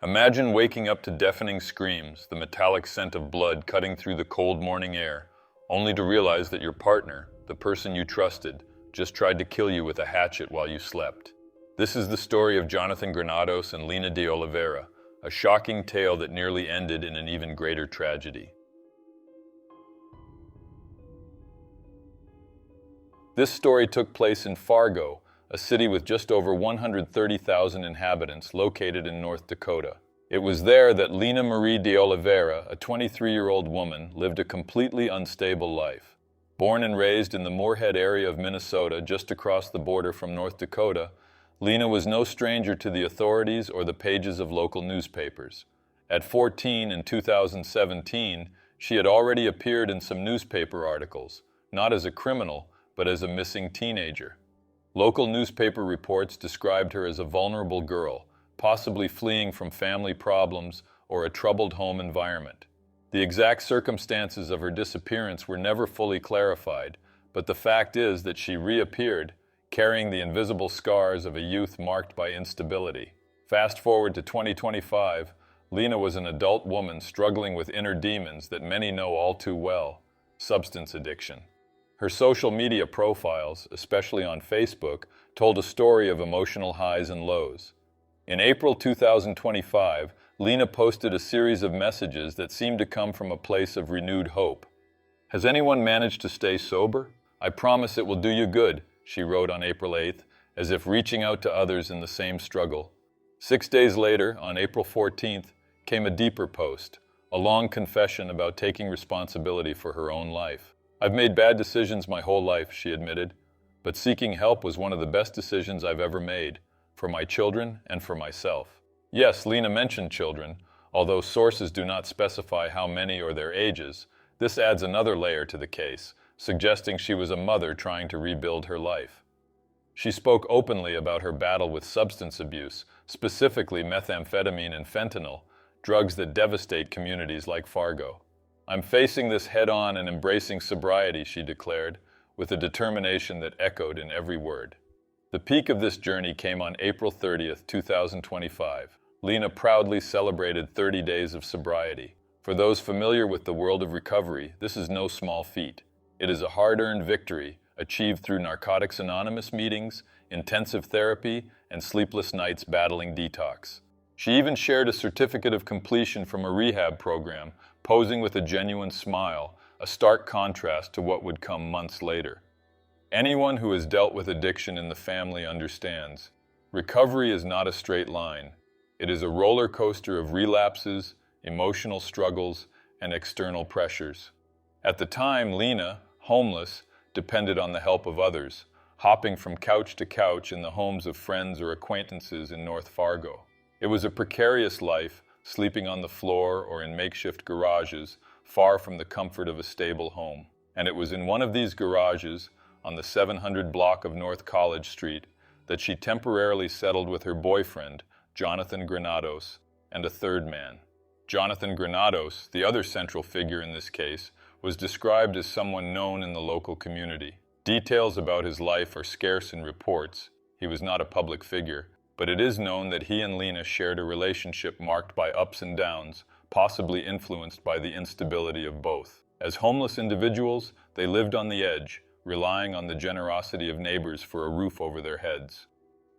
Imagine waking up to deafening screams, the metallic scent of blood cutting through the cold morning air, only to realize that your partner, the person you trusted, just tried to kill you with a hatchet while you slept. This is the story of Jonathan Granados and Lina de Oliveira, a shocking tale that nearly ended in an even greater tragedy. This story took place in Fargo, a city with just over 130,000 inhabitants located in North Dakota. It was there that Lina Marie de Oliveira, a 23-year-old woman, lived a completely unstable life. Born and raised in the Moorhead area of Minnesota, just across the border from North Dakota, Lina was no stranger to the authorities or the pages of local newspapers. At 14 in 2017, she had already appeared in some newspaper articles, not as a criminal, but as a missing teenager. Local newspaper reports described her as a vulnerable girl, possibly fleeing from family problems or a troubled home environment. The exact circumstances of her disappearance were never fully clarified, but the fact is that she reappeared, carrying the invisible scars of a youth marked by instability. Fast forward to 2025, Lina was an adult woman struggling with inner demons that many know all too well: substance addiction. Her social media profiles, especially on Facebook, told a story of emotional highs and lows. In April 2025, Lina posted a series of messages that seemed to come from a place of renewed hope. "Has anyone managed to stay sober? I promise it will do you good," she wrote on April 8th, as if reaching out to others in the same struggle. 6 days later, on April 14th, came a deeper post, a long confession about taking responsibility for her own life. "I've made bad decisions my whole life," she admitted, "but seeking help was one of the best decisions I've ever made, for my children and for myself." Yes, Lina mentioned children, although sources do not specify how many or their ages. This adds another layer to the case, suggesting she was a mother trying to rebuild her life. She spoke openly about her battle with substance abuse, specifically methamphetamine and fentanyl, drugs that devastate communities like Fargo. "I'm facing this head-on and embracing sobriety," she declared, with a determination that echoed in every word. The peak of this journey came on April 30th, 2025. Lina proudly celebrated 30 days of sobriety. For those familiar with the world of recovery, this is no small feat. It is a hard-earned victory, achieved through Narcotics Anonymous meetings, intensive therapy, and sleepless nights battling detox. She even shared a certificate of completion from a rehab program, posing with a genuine smile, a stark contrast to what would come months later. Anyone who has dealt with addiction in the family understands. Recovery is not a straight line. It is a roller coaster of relapses, emotional struggles, and external pressures. At the time, Lina, homeless, depended on the help of others, hopping from couch to couch in the homes of friends or acquaintances in North Fargo. It was a precarious life, sleeping on the floor or in makeshift garages, far from the comfort of a stable home. And it was in one of these garages, on the 700 block of North College Street, that she temporarily settled with her boyfriend, Jonathan Granados, and a third man. Jonathan Granados, the other central figure in this case, was described as someone known in the local community. Details about his life are scarce in reports. He was not a public figure, but it is known that he and Lina shared a relationship marked by ups and downs, possibly influenced by the instability of both. As homeless individuals, they lived on the edge, relying on the generosity of neighbors for a roof over their heads.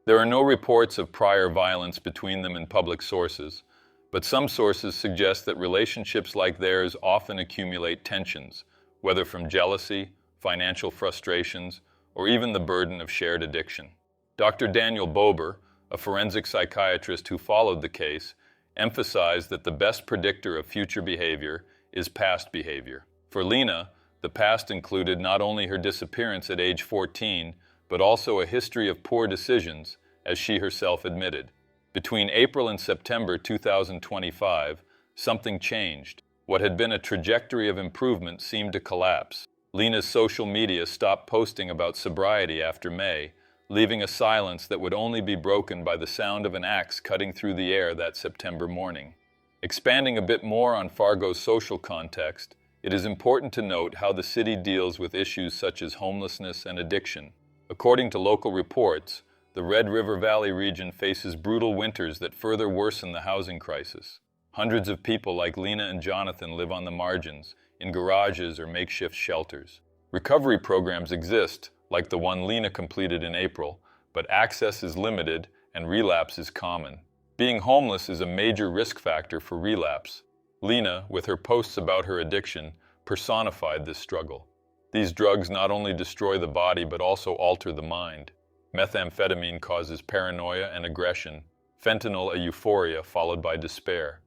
There are no reports of prior violence between them in public sources, but some sources suggest that relationships like theirs often accumulate tensions, whether from jealousy, financial frustrations, or even the burden of shared addiction. Dr. Daniel Bober, a forensic psychiatrist who followed the case, emphasized that the best predictor of future behavior is past behavior. For Lina, the past included not only her disappearance at age 14, but also a history of poor decisions, as she herself admitted. Between April and September 2025, something changed. What had been a trajectory of improvement seemed to collapse. Lina's social media stopped posting about sobriety after May, leaving a silence that would only be broken by the sound of an axe cutting through the air that September morning. Expanding a bit more on Fargo's social context, it is important to note how the city deals with issues such as homelessness and addiction. According to local reports, the Red River Valley region faces brutal winters that further worsen the housing crisis. Hundreds of people like Lena and Jonathan live on the margins, in garages or makeshift shelters. Recovery programs exist, like the one Lena completed in April, but access is limited and relapse is common. Being homeless is a major risk factor for relapse. Lena, with her posts about her addiction, personified this struggle. These drugs not only destroy the body but also alter the mind. Methamphetamine causes paranoia and aggression, fentanyl a euphoria followed by despair.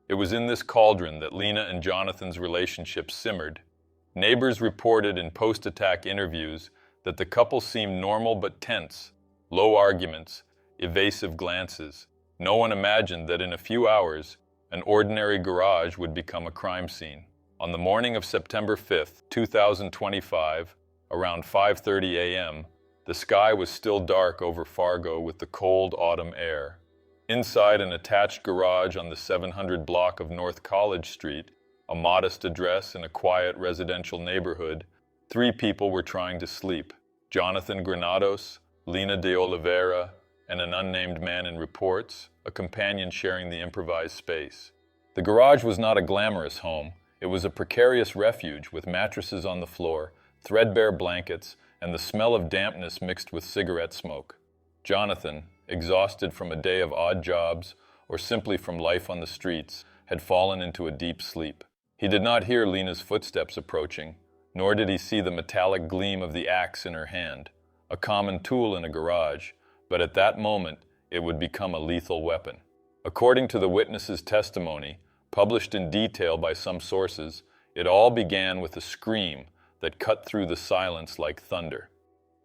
It was in this cauldron that Lena and Jonathan's relationship simmered. Neighbors reported in post-attack interviews that the couple seemed normal but tense, low arguments, evasive glances. No one imagined that in a few hours, an ordinary garage would become a crime scene. On the morning of September 5, 2025, around 5:30 a.m., the sky was still dark over Fargo with the cold autumn air. Inside an attached garage on the 700 block of North College Street, a modest address in a quiet residential neighborhood, 3 people were trying to sleep: Jonathan Granados, Lena de Oliveira, and an unnamed man in reports, a companion sharing the improvised space. The garage was not a glamorous home. It was a precarious refuge with mattresses on the floor, threadbare blankets, and the smell of dampness mixed with cigarette smoke. Jonathan, exhausted from a day of odd jobs or simply from life on the streets, had fallen into a deep sleep. He did not hear Lena's footsteps approaching, nor did he see the metallic gleam of the axe in her hand, a common tool in a garage, but at that moment it would become a lethal weapon. According to the witness's testimony, published in detail by some sources, it all began with a scream that cut through the silence like thunder.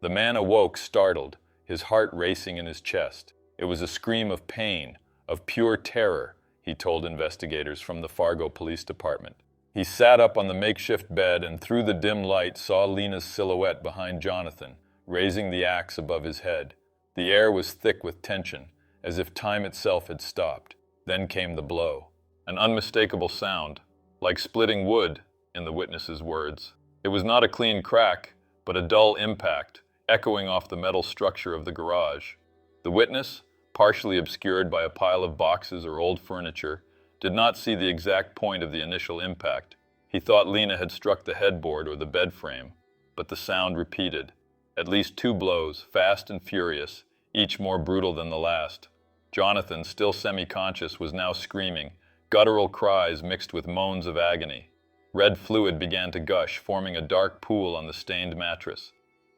The man awoke startled, his heart racing in his chest. It was a scream of pain, of pure terror, he told investigators from the Fargo Police Department. He sat up on the makeshift bed and through the dim light saw Lena's silhouette behind Jonathan, raising the axe above his head. The air was thick with tension, as if time itself had stopped. Then came the blow. An unmistakable sound, like splitting wood, in the witness's words. It was not a clean crack, but a dull impact, echoing off the metal structure of the garage. The witness, partially obscured by a pile of boxes or old furniture, did not see the exact point of the initial impact. He thought Lena had struck the headboard or the bed frame, but the sound repeated. At least 2 blows, fast and furious, each more brutal than the last. Jonathan, still semi-conscious, was now screaming, guttural cries mixed with moans of agony. Red fluid began to gush, forming a dark pool on the stained mattress.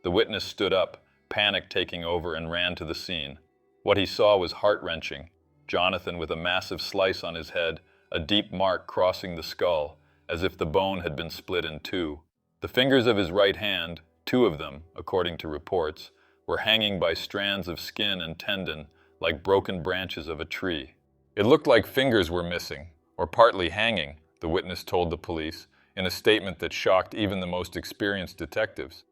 The witness stood up, panic taking over, and ran to the scene. What he saw was heart-wrenching. Jonathan with a massive slice on his head, a deep mark crossing the skull, as if the bone had been split in 2. The fingers of his right hand, 2 of them, according to reports, were hanging by strands of skin and tendon like broken branches of a tree. It looked like fingers were missing, or partly hanging, the witness told the police, in a statement that shocked even the most experienced detectives.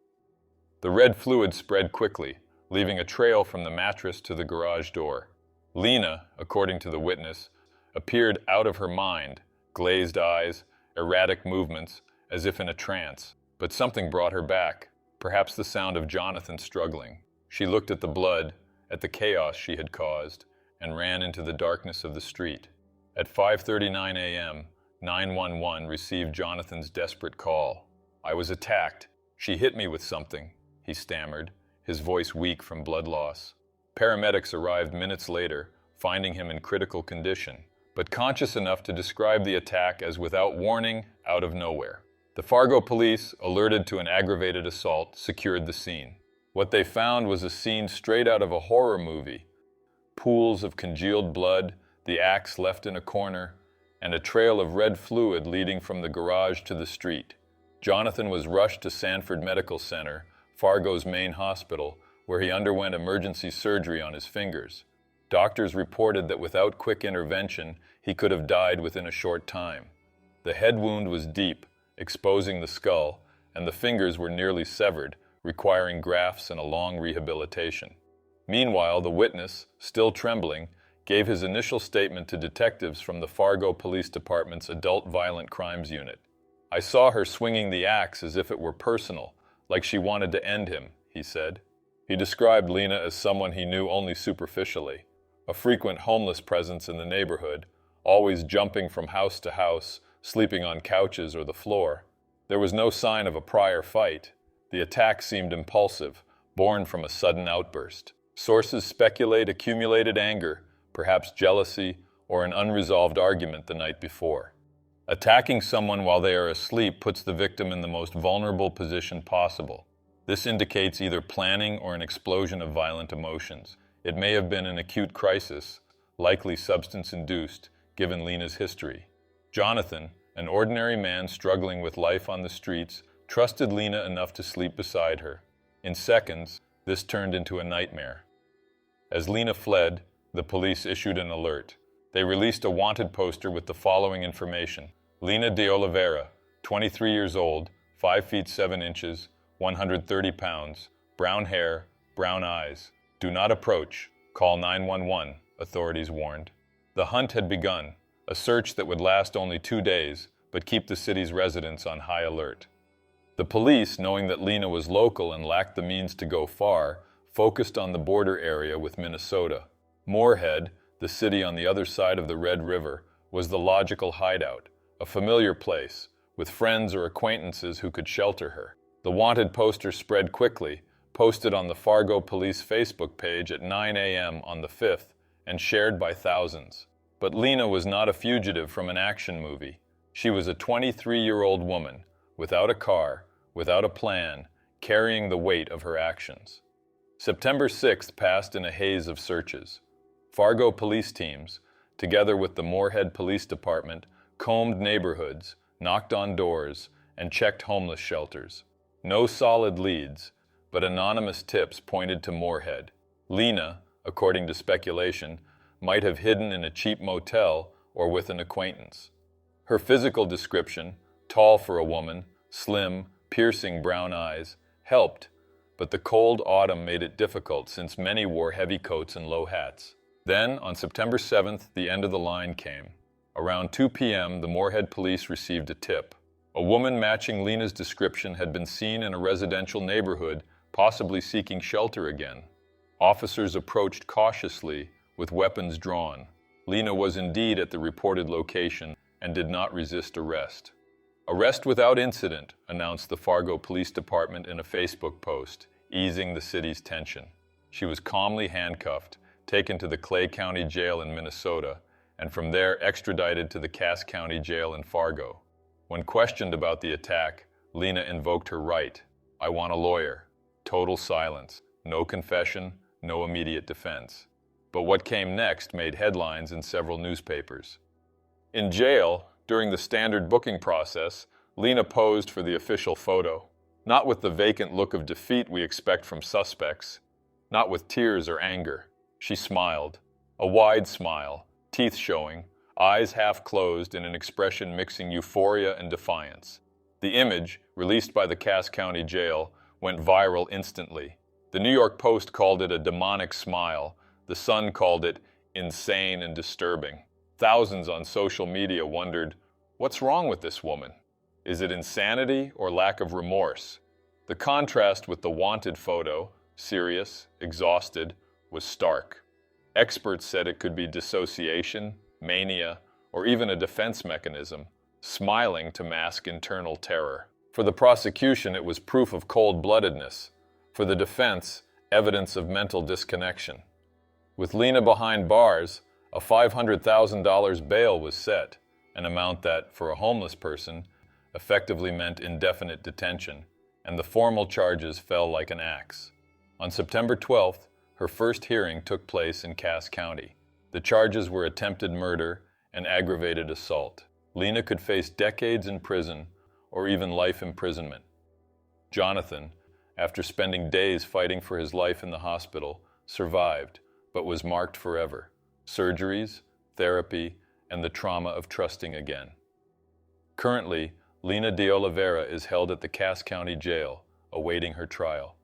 The red fluid spread quickly, leaving a trail from the mattress to the garage door. Lena, according to the witness, appeared out of her mind, glazed eyes, erratic movements, as if in a trance. But something brought her back, perhaps the sound of Jonathan struggling. She looked at the blood, at the chaos she had caused, and ran into the darkness of the street. At 5:39 a.m., 911 received Jonathan's desperate call. "I was attacked. She hit me with something," he stammered, his voice weak from blood loss. Paramedics arrived minutes later, finding him in critical condition, but conscious enough to describe the attack as without warning, out of nowhere. The Fargo police, alerted to an aggravated assault, secured the scene. What they found was a scene straight out of a horror movie. Pools of congealed blood, the axe left in a corner, and a trail of red fluid leading from the garage to the street. Jonathan was rushed to Sanford Medical Center, Fargo's main hospital, where he underwent emergency surgery on his fingers. Doctors reported that without quick intervention, he could have died within a short time. The head wound was deep, exposing the skull, and the fingers were nearly severed, requiring grafts and a long rehabilitation. Meanwhile, the witness, still trembling, gave his initial statement to detectives from the Fargo Police Department's Adult Violent Crimes Unit. "I saw her swinging the axe as if it were personal, like she wanted to end him," he said. He described Lena as someone he knew only superficially, a frequent homeless presence in the neighborhood, always jumping from house to house, sleeping on couches or the floor. There was no sign of a prior fight. The attack seemed impulsive, born from a sudden outburst. Sources speculate accumulated anger, perhaps jealousy, or an unresolved argument the night before. Attacking someone while they are asleep puts the victim in the most vulnerable position possible. This indicates either planning or an explosion of violent emotions. It may have been an acute crisis, likely substance-induced, given Lena's history. Jonathan, an ordinary man struggling with life on the streets, trusted Lena enough to sleep beside her. In seconds, this turned into a nightmare. As Lena fled, the police issued an alert. They released a wanted poster with the following information. Lena de Oliveira, 23 years old, 5 feet 7 inches, 130 pounds, brown hair, brown eyes. Do not approach. Call 911, authorities warned. The hunt had begun, a search that would last only 2 days, but keep the city's residents on high alert. The police, knowing that Lena was local and lacked the means to go far, focused on the border area with Minnesota. Moorhead, the city on the other side of the Red River, was the logical hideout, a familiar place, with friends or acquaintances who could shelter her. The wanted poster spread quickly, posted on the Fargo police Facebook page at 9 a.m. on the 5th, and shared by thousands. But Lena was not a fugitive from an action movie. She was a 23-year-old woman, without a car, without a plan, carrying the weight of her actions. September 6th passed in a haze of searches. Fargo police teams, together with the Moorhead Police Department, combed neighborhoods, knocked on doors, and checked homeless shelters. No solid leads, but anonymous tips pointed to Moorhead. Lena, according to speculation, might have hidden in a cheap motel or with an acquaintance. Her physical description, tall for a woman, slim, piercing brown eyes, helped, but the cold autumn made it difficult since many wore heavy coats and low hats. Then, on September 7th, the end of the line came. Around 2 p.m., the Moorhead police received a tip. A woman matching Lena's description had been seen in a residential neighborhood, possibly seeking shelter again. Officers approached cautiously, with weapons drawn. Lena was indeed at the reported location and did not resist arrest. "Arrest without incident," announced the Fargo Police Department in a Facebook post, easing the city's tension. She was calmly handcuffed, taken to the Clay County Jail in Minnesota, and from there extradited to the Cass County Jail in Fargo. When questioned about the attack, Lena invoked her right. "I want a lawyer." Total silence. No confession, no immediate defense. But what came next made headlines in several newspapers. In jail, during the standard booking process, Lena posed for the official photo. Not with the vacant look of defeat we expect from suspects. Not with tears or anger. She smiled. A wide smile, teeth showing, eyes half closed in an expression mixing euphoria and defiance. The image, released by the Cass County Jail, went viral instantly. The New York Post called it a demonic smile. The Sun called it insane and disturbing. Thousands on social media wondered, what's wrong with this woman? Is it insanity or lack of remorse? The contrast with the wanted photo, serious, exhausted, was stark. Experts said it could be dissociation, mania, or even a defense mechanism, smiling to mask internal terror. For the prosecution, it was proof of cold-bloodedness. For the defense, evidence of mental disconnection. With Lena behind bars, a $500,000 bail was set, an amount that, for a homeless person, effectively meant indefinite detention, and the formal charges fell like an axe. On September 12th, her first hearing took place in Cass County. The charges were attempted murder and aggravated assault. Lena could face decades in prison or even life imprisonment. Jonathan, after spending days fighting for his life in the hospital, survived, but was marked forever. Surgeries, therapy, and the trauma of trusting again. Currently, Lena de Oliveira is held at the Cass County Jail, awaiting her trial.